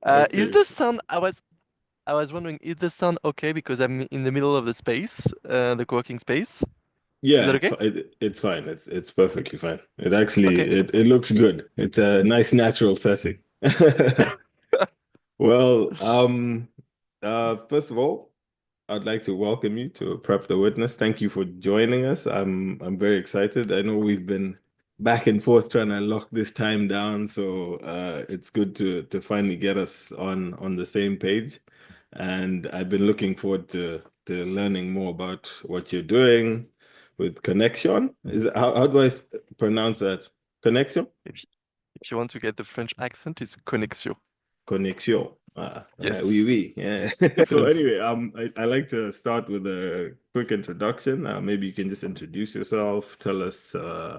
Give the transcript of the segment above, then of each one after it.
Is Okay. the sound? I was wondering, is the sound okay because I'm in the middle of the space, the co-working space? Is Yeah, that okay? it's fine. It's perfectly fine. It actually Okay. it looks good. It's a nice natural setting. Well, first of all, I'd like to welcome you to Prep the Witness. Thank you for joining us. I'm very excited. I know we've been back and forth trying to lock this time down, so it's good to finally get us on the same page. And I've been looking forward to learning more about what you're doing with Connection. How do I pronounce that? Connection? If you, if you want to get the French accent, it's Konexio. Connexion. Oui, Yes, oui. Yeah. So definitely. anyway, I like to start with a quick introduction. Maybe you can just introduce yourself, tell us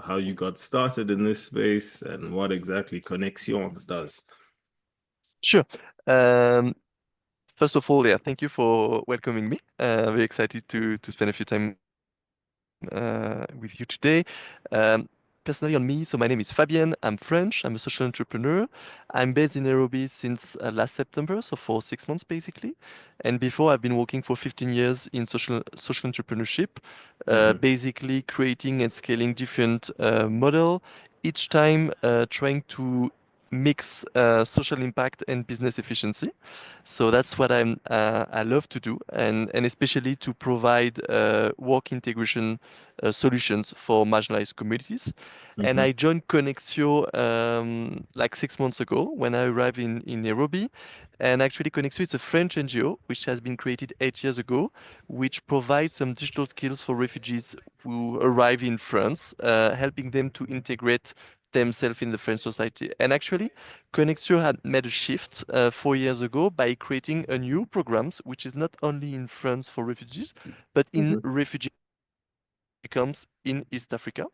how you got started in this space and what exactly Connexion does. Sure. Um, First of all, yeah, thank you for welcoming me. Very excited to spend a few time with you today. Personally, on me, so my name is Fabian. I'm French. I'm a social entrepreneur. I'm based in Nairobi since last September, so for 6 months basically. And before, I've been working for 15 years in social entrepreneurship, Hmm. basically creating and scaling different model. Each time trying to mix social impact and business efficiency. So that's what I love to do, and especially to provide work integration solutions for marginalized communities. And Hmm. I joined Konexio like 6 months ago when I arrived in Nairobi. And actually, Konexio is a French NGO which has been created 8 years ago, which provides some digital skills for refugees who arrive in France, helping them to integrate themselves in the French society. And actually, Konexio had made a shift 4 years ago by creating a new programs, which is not only in France for refugees, but in Hmm. refugee camps in East Africa.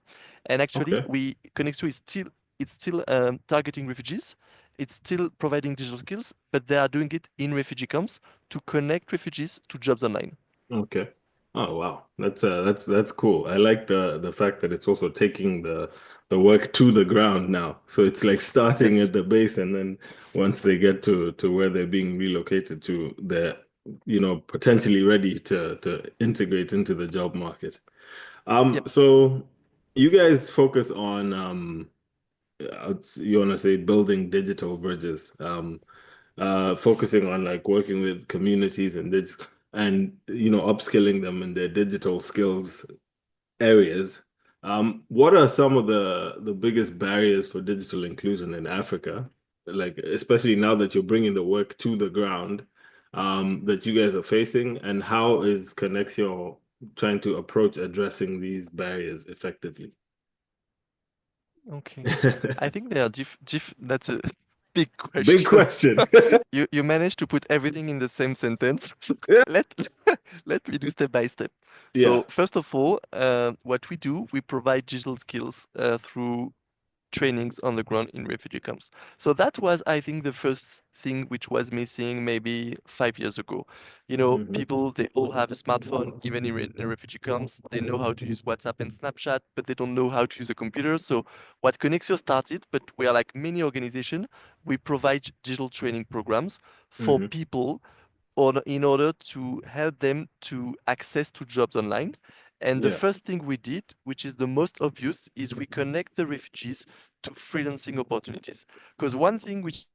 And actually, Okay. we Konexio is still it's still targeting refugees. It's still providing digital skills, but they are doing it in refugee camps to connect refugees to jobs online. Okay. Oh wow. That's cool. I like the fact that it's also taking the work to the ground now. So it's like starting Yes. at the base and then once they get to where they're being relocated to, they're potentially ready to integrate into the job market. Yep. So you guys focus on you want to say building digital bridges. Focusing on like working with communities and this and upskilling them in their digital skills areas. What are some of the biggest barriers for digital inclusion in Africa? Like especially now that you're bringing the work to the ground, that you guys are facing, and how is Konexio trying to approach addressing these barriers effectively? Okay. I think they are that's a big Big question. question. You managed to put everything in the same sentence. So Yeah. let let me do step by step. Yeah. So first of all, what we do, we provide digital skills through trainings on the ground in refugee camps. So that was, I think, the first thing which was missing maybe 5 years ago. Hmm. People, they all have a smartphone, even in refugee camps. They know how to use WhatsApp and Snapchat, but they don't know how to use a computer. So what Konexio started, but we are like many organizations, we provide digital training programs for Hmm. people or in order to help them to access to jobs online. And the Yeah. first thing we did, which is the most obvious, is we connect the refugees to freelancing opportunities. Because one thing which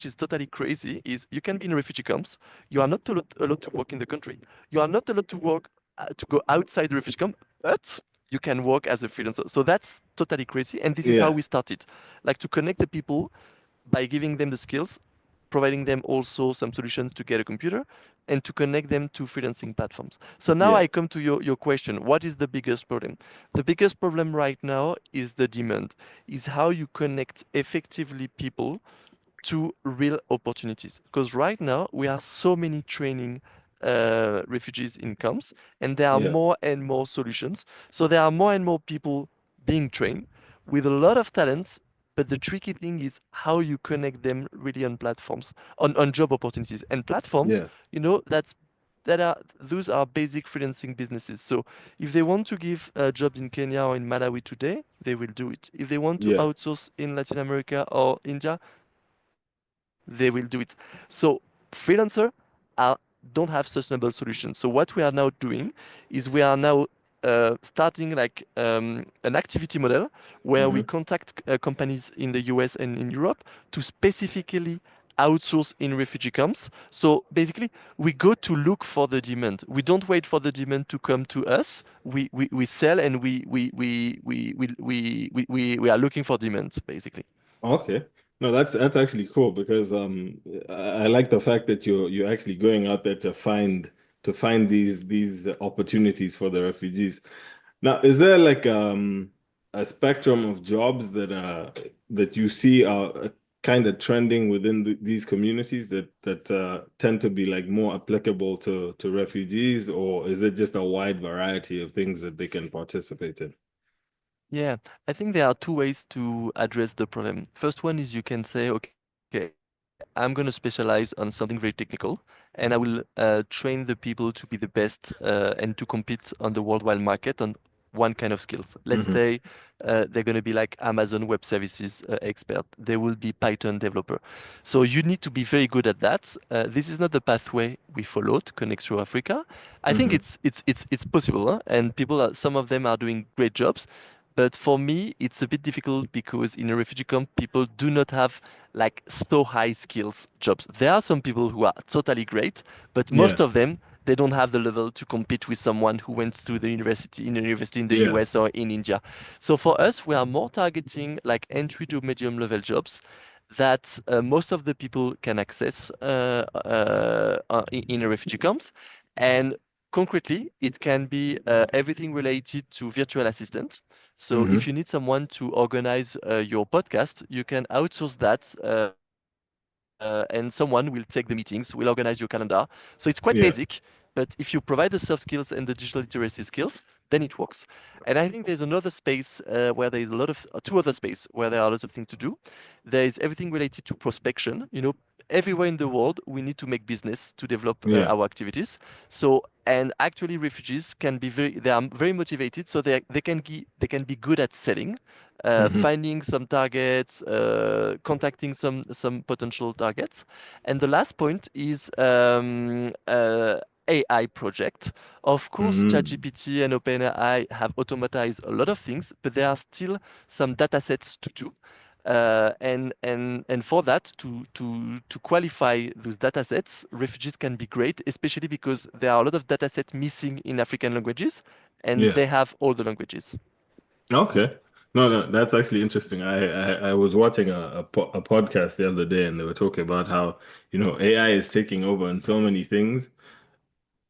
is totally crazy is you can be in refugee camps, you are not allowed to work in the country. You are not allowed to work to go outside the refugee camp, but you can work as a freelancer. So that's totally crazy. And this is how we Yeah. started, like to connect the people by giving them the skills, providing them also some solutions to get a computer, and to connect them to freelancing platforms. So now Yeah. I come to your question. What is the biggest problem? The biggest problem right now is the demand, is how you connect effectively people to real opportunities. Because right now we have so many training refugees in camps, and there are Yeah. more and more solutions. So there are more and more people being trained with a lot of talents. But the tricky thing is how you connect them really on platforms, on job opportunities. And platforms, Yeah. that are those are basic freelancing businesses. So if they want to give jobs in Kenya or in Malawi today, they will do it. If they want to Yeah. outsource in Latin America or India, they will do it. they will do it. So freelancer are, don't have sustainable solutions. So what we are now doing is we are now starting like an activity model where we Hmm. contact companies in the US and in Europe to specifically outsource in refugee camps. So basically, we go to look for the demand. We don't wait for the demand to come to us. We sell and we are looking for demand, basically. Okay. No, that's actually cool because I like the fact that you're actually going out there to find these opportunities for the refugees. Now, is there like a spectrum of jobs that you see are kind of trending within these communities that tend to be like more applicable to refugees, or is it just a wide variety of things that they can participate in? Yeah, I think there are two ways to address the problem. First one is you can say, okay, I'm going to specialize on something very technical, and I will train the people to be the best and to compete on the worldwide market on one kind of skills. Let's Hmm. say they're going to be like Amazon Web Services expert. They will be Python developer. So you need to be very good at that. This is not the pathway we followed, Konexio Africa. I think Hmm. it's possible, huh? And people are, some of them are doing great jobs. But for me, it's a bit difficult because in a refugee camp, people do not have like so high skills jobs. There are some people who are totally great, but Yeah. most of them, they don't have the level to compete with someone who went to the university in a university in the Yeah. US or in India. So for us, we are more targeting like entry to medium level jobs that most of the people can access in a refugee camps. And concretely, it can be everything related to virtual assistant. So if Hmm. you need someone to organize your podcast, you can outsource that, and someone will take the meetings, will organize your calendar. So it's quite basic, Yeah. but if you provide the soft skills and the digital literacy skills, then it works. And I think there's another space where there is a lot of two other space where there are lots of things to do. There is everything related to prospection. You know, everywhere in the world, we need to make business to develop Yeah. our activities. So, and actually, refugees can be they are very motivated, so they can be good at selling, Hmm. finding some targets, contacting some potential targets. And the last point is AI project. Of course, Hmm. ChatGPT and OpenAI have automatized a lot of things, but there are still some data sets to do. And for that, to qualify those data sets, refugees can be great, especially because there are a lot of data sets missing in African languages, and Yeah. they have all the languages. Okay. No, no, that's actually interesting. I was watching a podcast the other day and they were talking about how, AI is taking over in so many things,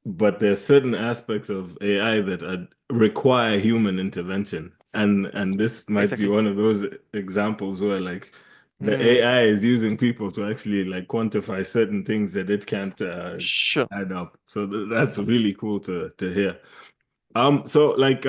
but there's certain aspects of AI that require human intervention. And this might be Exactly. one of those examples where like the Mm, AI is using people to actually like quantify certain things that it can't sure. add up. So that's really cool to hear. So like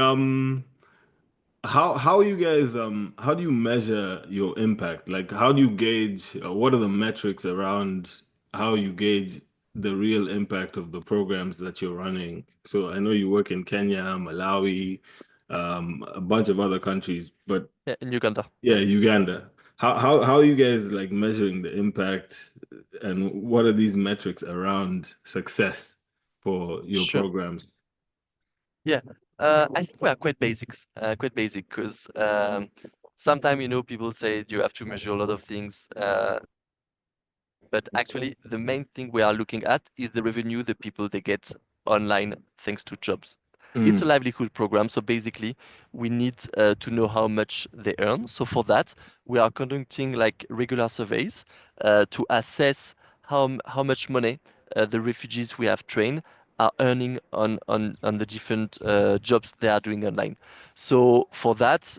how you guys how do you measure your impact? Like how do you gauge what are the metrics around how you gauge the real impact of the programs that you're running? So I know you work in Kenya, Malawi, a bunch of other countries, but Yeah, in Uganda. yeah, Uganda. How are you guys like measuring the impact and what are these metrics around success for your Sure. programs? Yeah. I think we are quite basic, because sometimes, people say you have to measure a lot of things, but actually, the main thing we are looking at is the revenue the people they get online thanks to jobs. It's a Mm, livelihood program, so basically, we need to know how much they earn. So for that, we are conducting like regular surveys to assess how much money the refugees we have trained are earning on the different jobs they are doing online. So for that,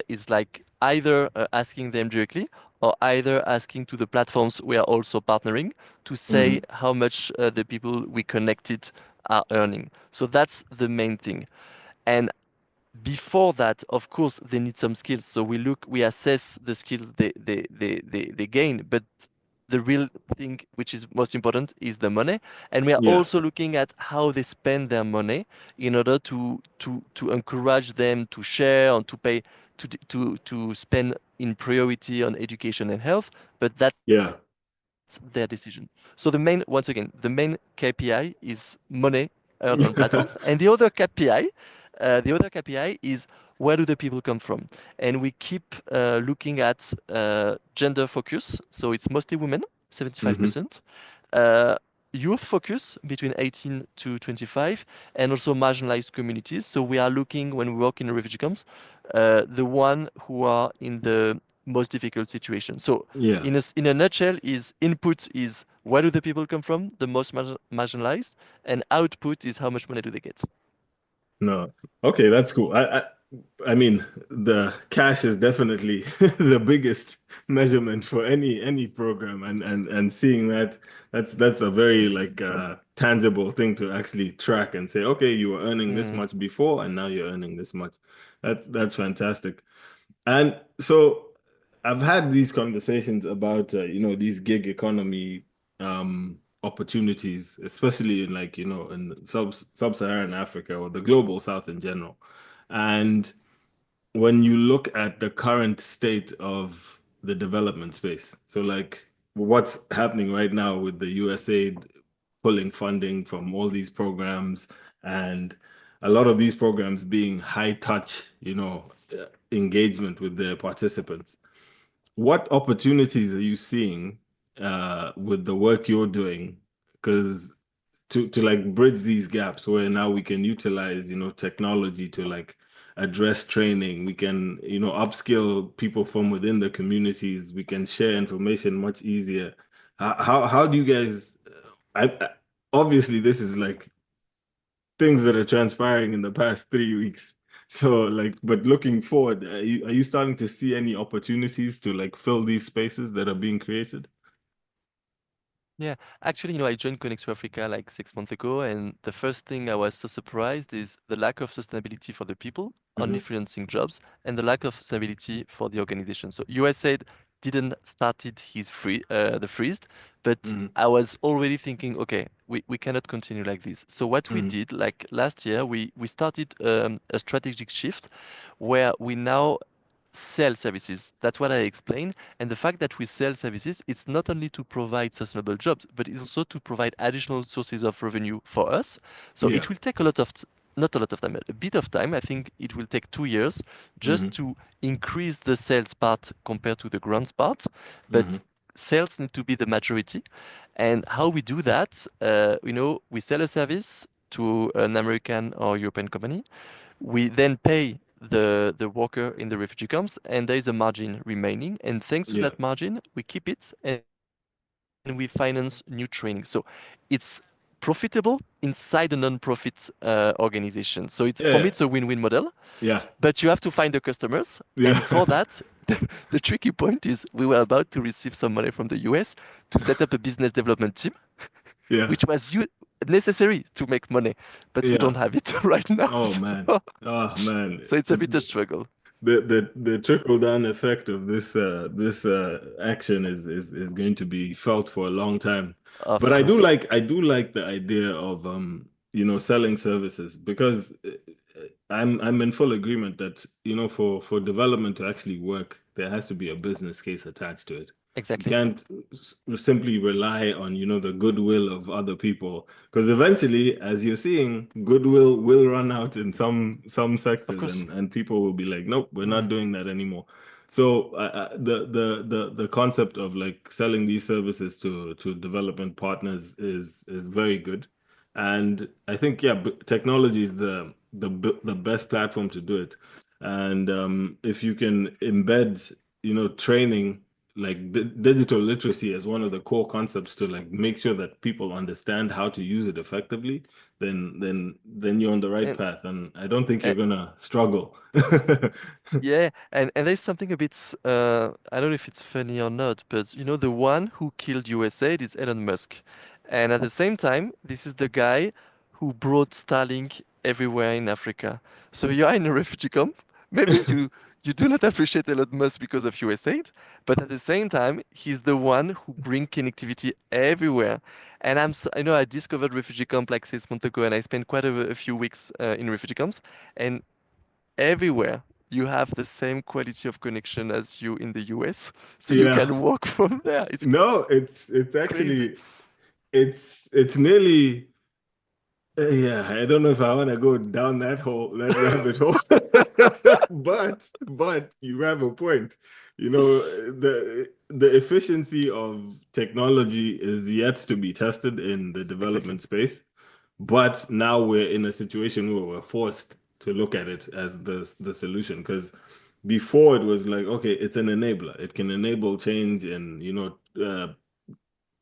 it's like either asking them directly or either asking to the platforms we are also partnering to say mm, how much the people we connected are earning. So that's the main thing. And before that, of course, they need some skills. So we assess the skills they gain, but the real thing which is most important is the money. And we are yeah, also looking at how they spend their money in order to encourage them to share and to pay to spend in priority on education and health. But that's yeah. their decision. So the main, once again, the main KPI is money earned on platforms, and the other KPI is where do the people come from, and we keep looking at gender focus. So it's mostly women, Hmm. 75%. Uh, Youth focus between 18 to 25, and also marginalized communities. So we are looking when we work in refugee camps, the one who are in the most difficult situation. So Yeah. in a nutshell, is input is where do the people come from, the most marginalized, and output is how much money do they get. No. Okay, that's cool. I mean, the cash is definitely the biggest measurement for any program, and seeing that, that's a very like tangible thing to actually track and say, okay, you were earning this Mm, much before, and now you're earning this much. That's fantastic. And so I've had these conversations about these gig economy opportunities, especially in like in sub-Saharan Africa or the global South in general. And when you look at the current state of the development space, so like what's happening right now with the USAID pulling funding from all these programs, and a lot of these programs being high touch, engagement with the participants. What opportunities are you seeing with the work you're doing? Because to like bridge these gaps where now we can utilize, technology to like address training. We can, upskill people from within the communities. We can share information much easier. How do you guys, obviously this is like things that are transpiring in the past 3 weeks. So like, but looking forward, are you starting to see any opportunities to like fill these spaces that are being created? yeah, actually, I joined Konexio Africa like 6 months ago, and the first thing I was so surprised is the lack of sustainability for the people only Hmm. freelancing jobs, and the lack of sustainability for the organization. So USAID didn't started the freeze, but Hmm. I was already thinking, okay, we cannot continue like this. So what we Hmm. did, like last year, we started a strategic shift where we now sell services. That's what I explained. And the fact that we sell services, it's not only to provide sustainable jobs, but it's also to provide additional sources of revenue for us. So Yeah. it will take a lot of, not a lot of time, a bit of time. I think it will take 2 years just Hmm. to increase the sales part compared to the grants part. But Hmm. sales need to be the majority. And how we do that, we sell a service to an American or European company. We then pay the worker in the refugee camps, and there is a margin remaining. And thanks to Yeah. that margin, we keep it and we finance new training. So it's profitable inside a non-profit organization. So it's for me, it's a Yeah. win-win model. Yeah. But you have to find the customers, and for Yeah. that, the tricky point is we were about to receive some money from the US to set up a business development team, Yeah. which was necessary to make money, but we Yeah. don't have it right now. Oh man. Oh man. So it's a bit a struggle. The trickle down effect of this action is going to be felt for a long time. Of But course. I do like the idea of selling services, because I'm in full agreement that for development to actually work, there has to be a business case attached to it. You Exactly. can't simply rely on the goodwill of other people, because eventually, as you're seeing, goodwill will run out in some Of sectors, course. and people will be like, nope, we're not Mm. doing that anymore. So the concept of like selling these services to development partners is very good. And I think, yeah, technology is the best platform to do it. And if you can embed, training, like digital literacy as one of the core concepts to like make sure that people understand how to use it effectively, then you're on the right And, path, and I don't think you're and gonna struggle. yeah, and there's something a bit I don't know if it's funny or not, but the one who killed USAID is Elon Musk. And at the same time, this is the guy who brought Starlink everywhere in Africa. So you are in a refugee camp. Maybe you do not appreciate Elon Musk because of USAID, but at the same time, he's the one who bring connectivity everywhere. And I discovered refugee camp like 6 months ago, and I spent quite a few weeks in refugee camps, and everywhere you have the same quality of connection as you in the US, so you Yeah. can work from there. It's No, it's crazy. actually it's nearly yeah, I don't know if I want to go down that hole, that rabbit hole. But you have a point. You know, the efficiency of technology is yet to be tested in the Exactly. development space. But now we're in a situation where we're forced to look at it as the solution. Because before it was like, okay, it's an enabler. It can enable change and,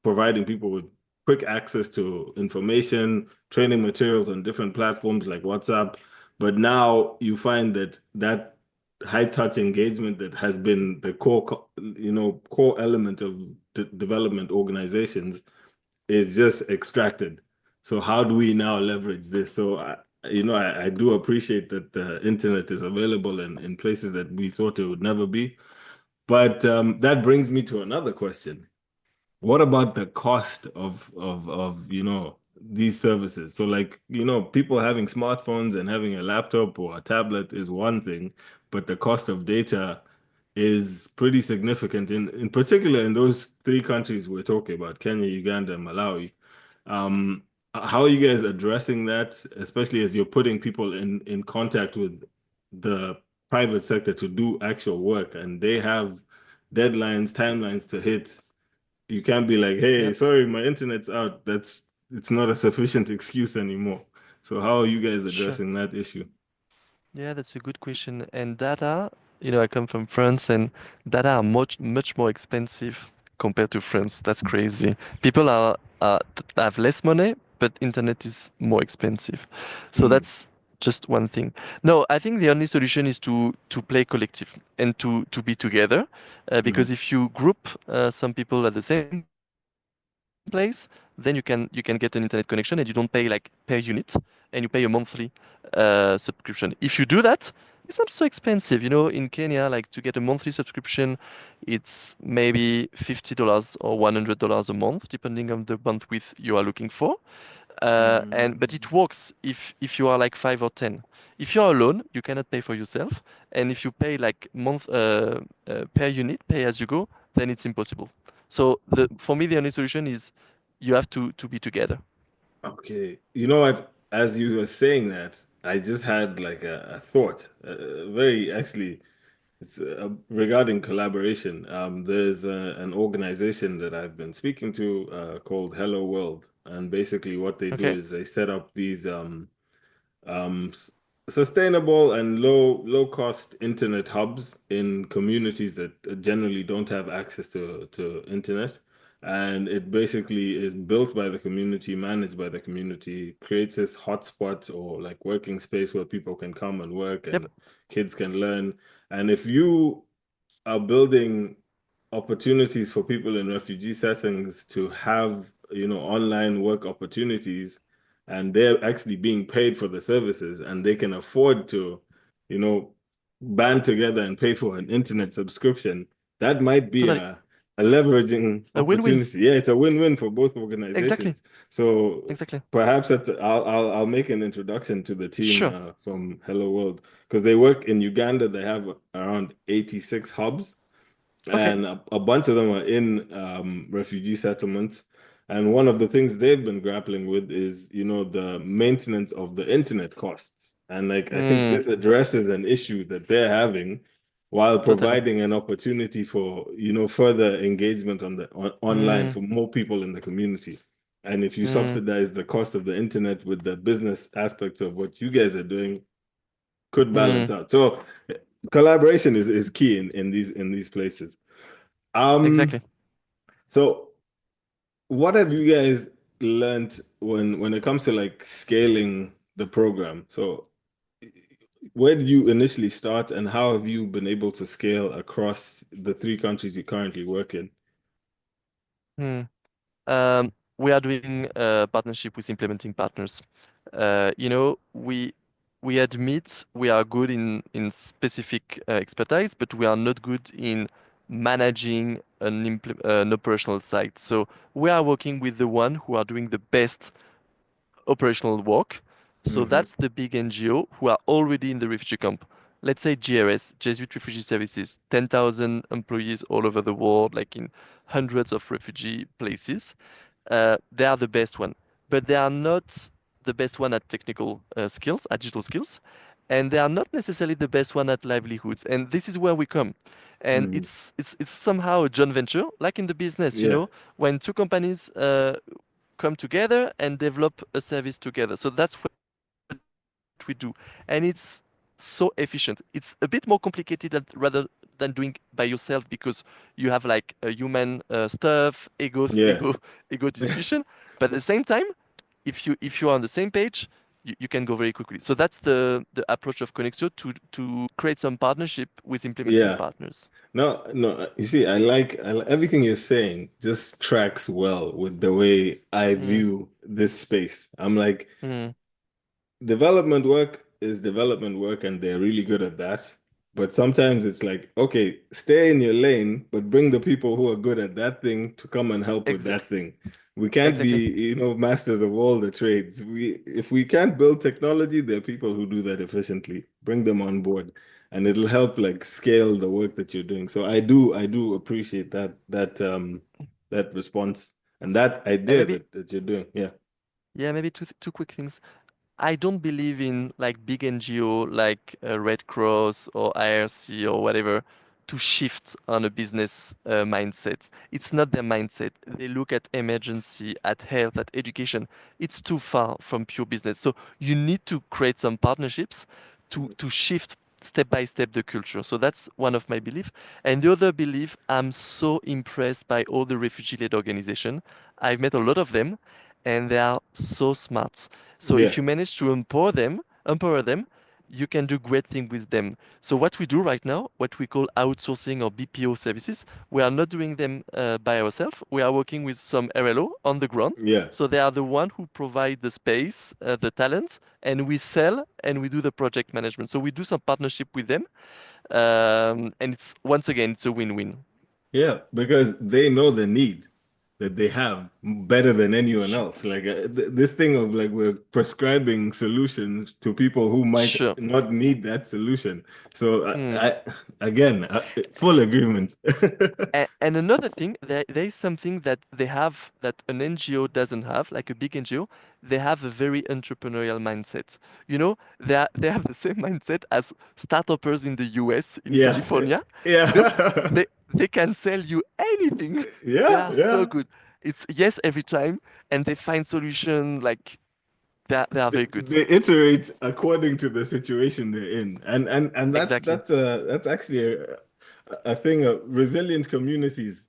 providing people with quick access to information, training materials on different platforms like WhatsApp. But now you find that high touch engagement that has been the core element of development organizations is just extracted. So how do we now leverage this? So I do appreciate that the internet is available in places that we thought it would never be. But that brings me to another question. What about the cost of these services? So like, people having smartphones and having a laptop or a tablet is one thing, but the cost of data is pretty significant in particular in those three countries we're talking about, Kenya, Uganda, and Malawi. Um, how are you guys addressing that, especially as you're putting people in contact with the private sector to do actual work and they have deadlines, timelines to hit? You can't be like, hey, Yep. sorry, my internet's out. It's not a sufficient excuse anymore. So how are you guys Sure. addressing that issue? Yeah, that's a good question. And data, I come from France, and data are much more expensive compared to France. That's crazy. People have less money, but internet is more expensive. So Mm, that's just one thing. No, I think the only solution is to play collective and to be together, because mm, if you group some people at the same place, then you can get an internet connection and you don't pay like per unit, and you pay a monthly subscription. If you do that, it's not so expensive. In Kenya, like to get a monthly subscription, it's maybe $50 or $100 a month, depending on the bandwidth you are looking for. But mm. it works if you are like five or ten. If you are alone, you cannot pay for yourself, and if you pay like per unit, pay as you go, then it's impossible. So for me, the only solution is you have to be together. Okay. You know what? As you were saying that, I just had like a thought, very actually, it's regarding collaboration. There's an organization that I've been speaking to called Hello World, and basically what they do Okay. is they set up these um, s- sustainable and low cost internet hubs in communities that generally don't have access to internet. And it basically is built by the community, managed by the community, creates this hotspot or like working space where people can come and work Yep. and kids can learn. And if you are building opportunities for people in refugee settings to have, online work opportunities, and they're actually being paid for the services, and they can afford to, you know, band together and pay for an internet subscription. That might be Totally. a leveraging A win-win. opportunity. Yeah, it's a win-win for both Exactly. organizations. So Exactly. perhaps I'll make an introduction to the team Sure. from Hello World because they work in Uganda. They have around 86 hubs, Okay. and a bunch of them are in refugee settlements. And one of the things they've been grappling with is, the maintenance of the internet costs. And like, I think Mm, this addresses an issue that they're having while totally. providing an opportunity for, further engagement online Mm, for more people in the community. And if you mm, subsidize the cost of the internet with the business aspects of what you guys are doing, could balance mm. out. So collaboration is key in these places. Um, Exactly. so what have you guys learned when it comes to like scaling the program? So where did you initially start and how have you been able to scale across the three countries you currently work in? Mm. We are doing a partnership with implementing partners. We admit we are good in specific expertise, but we are not good in managing an operational site. So we are working with the one who are doing the best operational work. So Hmm. that's the big NGO who are already in the refugee camp. let's say GRS, Jesuit Refugee Services, 10,000 employees all over the world, like in hundreds of refugee places. They are the best one, but they are not the best one at technical skills, at digital skills, and they are not necessarily the best one at livelihoods. And this is where we come. And Mm. it's somehow a joint venture, like in the business, Yeah, when two companies come together and develop a service together. So that's what we do. And it's so efficient. It's a bit more complicated rather than doing by yourself because you have like a human stuff, yeah, ego discussion. But at the same time, if you are on the same page, you can go very quickly. So that's the approach of Konexio to create some partnership with implementing yeah. partners. No, no. You see, everything you're saying just tracks well with the way I Mm, view this space. I'm like, mm, development work is development work, and they're really good at that. But sometimes it's like, okay, stay in your lane, but bring the people who are good at that thing to come and help with that exactly. thing. We can't Exactly. be, masters of all the trades. If we can't build technology, there are people who do that efficiently. Bring them on board, and it'll help like scale the work that you're doing. So I do appreciate that response and that And idea maybe, that you're doing. Yeah. yeah, maybe two quick things. I don't believe in like big NGO like Red Cross or IRC or whatever to shift on a business mindset. It's not their mindset. They look at emergency, at health, at education. It's too far from pure business. So you need to create some partnerships to shift step by step the culture. So that's one of my belief. And the other belief, I'm so impressed by all the refugee-led organization. I've met a lot of them, and they are so smart. So Yeah. if you manage to empower them, you can do great things with them. So what we do right now, what we call outsourcing or BPO services, we are not doing them by ourselves. We are working with some RLO on the ground. Yeah. So they are the one who provide the space, the talent, and we sell and we do the project management. So we do some partnership with them, and it's once again it's a win-win. Yeah, because they know the need that they have better than anyone Sure. else. Like this thing of like we're prescribing solutions to people who might Sure. not need that solution. So Mm. again, full agreement. And another thing, there is something that they have that an NGO doesn't have, like a big NGO. They have a very entrepreneurial mindset. They have the same mindset as startups in the US, in Yeah, California. You know, yeah, they they can sell you anything. They yeah, are so yeah. good. It's yes every time, and they find solution like they are very good. They iterate according to the situation they're in, and that's Exactly. that's actually a thing of resilient communities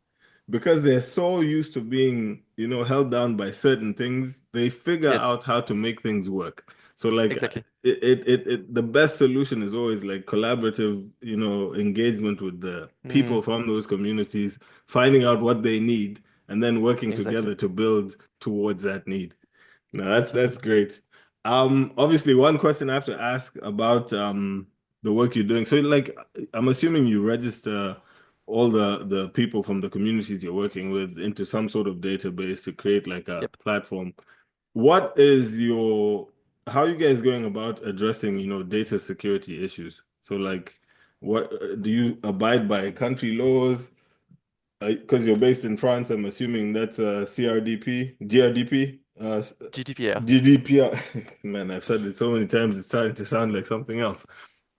because they're so used to being, held down by certain things, they figure Yes, out how to make things work. So like exactly. the best solution is always like collaborative, engagement with the people Mm, from those communities, finding out what they need, and then working exactly. together to build towards that need. No, that's Exactly. great. Obviously, one question I have to ask about the work you're doing. So, like, I'm assuming you register all the people from the communities you're working with into some sort of database to create like a Yep. platform. What is how are you guys going about addressing, data security issues? So, like, what do you abide by country laws? Because you're based in France, I'm assuming that's CRDP, GRDP, GDPR. GDPR. Man, I've said it so many times, it's starting to sound like something else.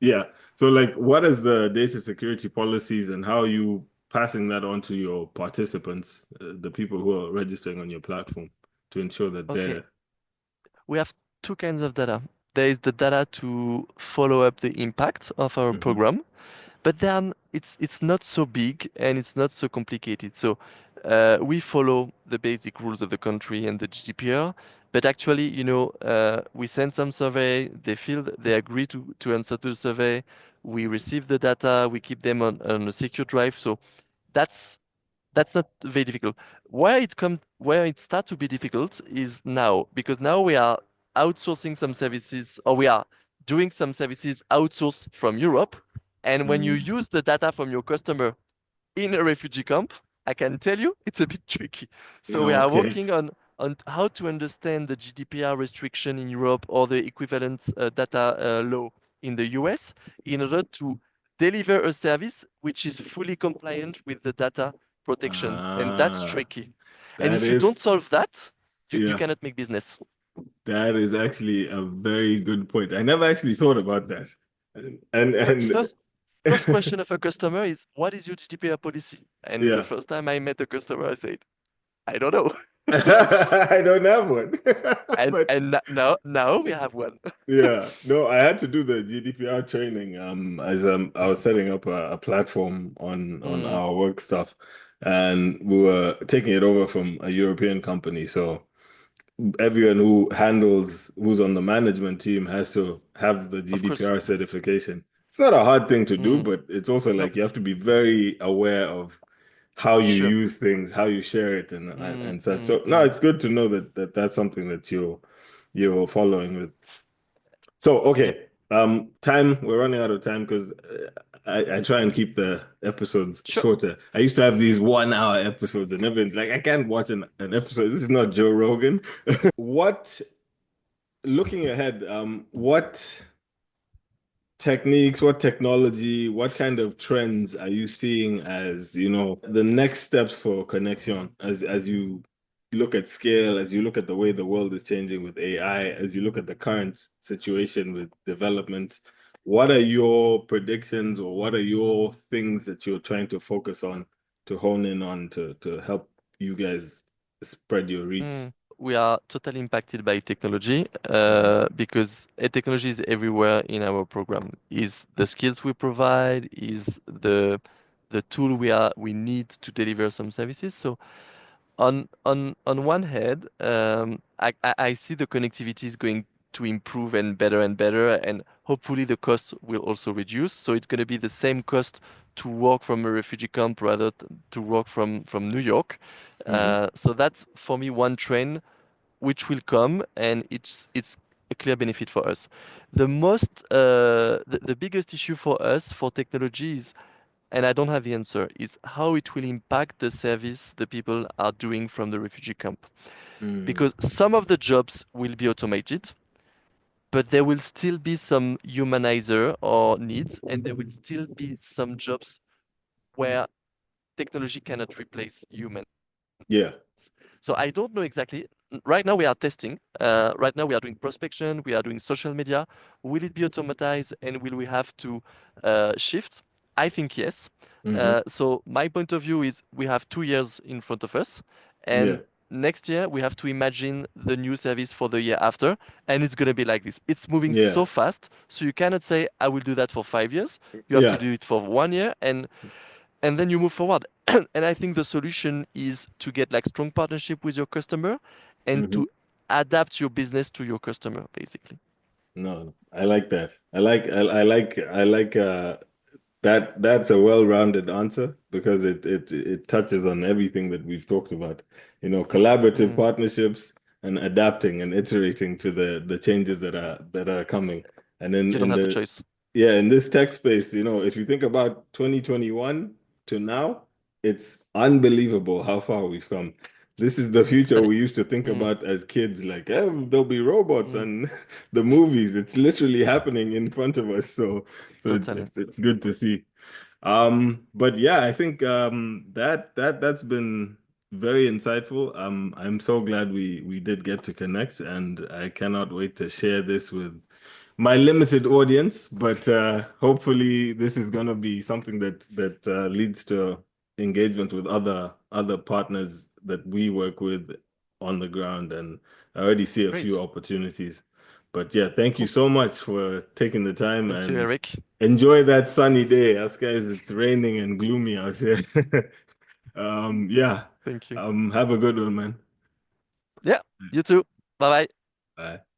Yeah. So, like, what is the data security policies and how are you passing that on to your participants, the people who are registering on your platform, to ensure that Okay. they're. We have two kinds of data. There is the data to follow up the impact of our Mhm. program, but then it's not so big and it's not so complicated. So we follow the basic rules of the country and the GDPR, but actually, we send some survey, they agree to answer to the survey, we receive the data, we keep them on a secure drive. So that's that's not very difficult. Where it starts to be difficult is now, because now we are outsourcing some services, or we are doing some services outsourced from Europe. And when you Mm. use the data from your customer in a refugee camp, I can tell you it's a bit tricky. So we are Okay. working on how to understand the GDPR restriction in Europe or the equivalent data law in the US in order to deliver a service which is fully compliant with the data protection. And that's Ah, tricky. And that if you don't is, solve that, you yeah, cannot make business. that is actually a very good point. I never actually thought about that. And First question of a customer is, what is your GDPR policy? And the yeah, first time I met the customer, I said, I don't know. I don't have one. And But now we have one. yeah, no, I had to do the GDPR training as I was setting up a platform on Mm, our work stuff, and we were taking it over from a European company. So everyone who's on the management team has to have the of course. GDPR certification. It's not a hard thing to do, Mm, but it's also no, like you have to be very aware of how you sure. use things, how you share it, and such. So no, Mm. it's good to know that that's something that you're following with. So, Yep. okay. Time, we're running out of time because I try and keep the episodes Sure. shorter. I used to have these 1 hour episodes, and everyone's like, I can't watch an episode. This is not Joe Rogan. What, looking ahead, what techniques, what technology, what kind of trends are you seeing as, the next steps for Connexion as you look at scale, as you look at the way the world is changing with AI, as you look at the current situation with development? What are your predictions or what are your things that you're trying to focus on to hone in on to help you guys spread your reach? We are totally impacted by technology Mhm. because technology is everywhere in our program. Is the skills we provide, is the tool we need to deliver some services. So on one hand, I see the connectivity is going to improve and better, and hopefully the cost will also reduce. So it's going to be the same cost to work from a refugee camp rather to work from New York. Hmm. So that's for me one trend which will come, and it's a clear benefit for us. The biggest issue for us for technology is, and I don't have the answer, is how it will impact the service the people are doing from the refugee camp. Mm. Because some of the jobs will be automated, but there will still be some humanizer or needs, and there will still be some jobs where technology cannot replace humans. Yeah. So I don't know exactly. Right now we are testing. Right now we are doing prospection, we are doing social media. Will it be automatized and will we have to shift? I think yes. Hmm. So my point of view is we have 2 years in front of us, Yeah. and next year we have to imagine the new service for the year after, and it's going to be like this. It's moving so Yeah. fast, so you cannot say I will do that for 5 years. You have to Yeah. do it for 1 year, and then you move forward. And I think the solution is to get like strong partnership with your customer and Hmm. to adapt your business to your customer, basically. No, I like that. I like that's a well-rounded answer because it touches on everything that we've talked about. Collaborative Mm, partnerships and adapting and iterating to the changes that are coming. And then you don't in have the the choice. yeah, in this tech space, if you think about 2021 to now, it's unbelievable how far we've come. This is the future Totally. we used to think Mm, about as kids, like, there'll be robots mm, and the movies. It's literally happening in front of us. So it's totally. it's, it's good to see. But yeah, I think that's been very insightful. I'm so glad we did get to connect, and I cannot wait to share this with my limited audience. But hopefully, this is gonna be something that leads to engagement with other partners that we work with on the ground, and I already see a few Great. opportunities. But yeah, thank you Cool. so much for taking the time Thank you, and Eric. enjoy that sunny day. Us guys, it's raining and gloomy out here. Yeah. Thank you. Have a good one, man. Yeah, you too. Bye bye. Bye.